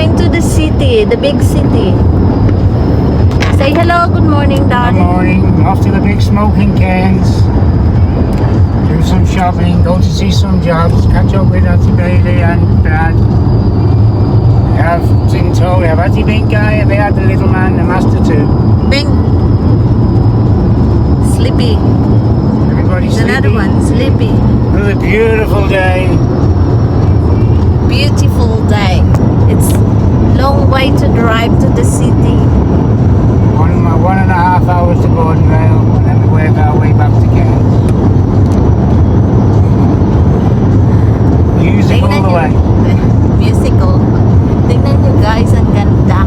going to the city, the big city. Say hello, good morning, darling. Good morning. Off to the big smoking cans. Do some shopping, go to see some jobs, catch up with Auntie Bailey and Dad. We have in tow, we have Auntie Binkai and they have the little man, the master too. Bing. Sleepy. Everybody's sleepy. Another one, sleepy. Another beautiful day. Beautiful day. It's long way to drive to the city. 1.5 hours to Gordon Vale and then we work our way back to Cairns. Music all the way. Musical. Tingnan nyo guys, ang ganda.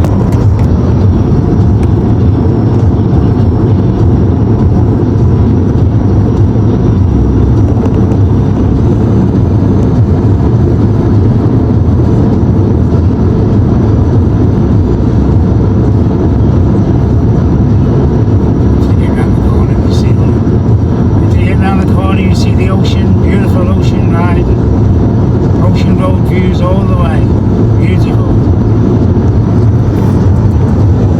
You see the ocean, beautiful ocean ride, ocean road views all the way, beautiful.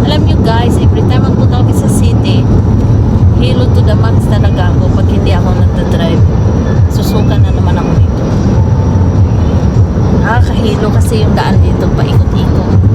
Alam nyo guys, every time magpunta kami sa city, hilo to the max talaga ako pag hindi ako nagdadrive. Susuka na naman ako dito. Nakakahilo kasi yung daan dito paikot-ikot.